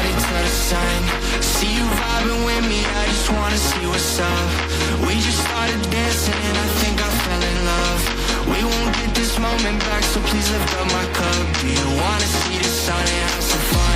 body to the sun. See you vibing with me, I just wanna see what's up. We just started dancing and I think I fell in love. We won't get this moment back, so please lift up my cup. Do you wanna see the sun and have some fun?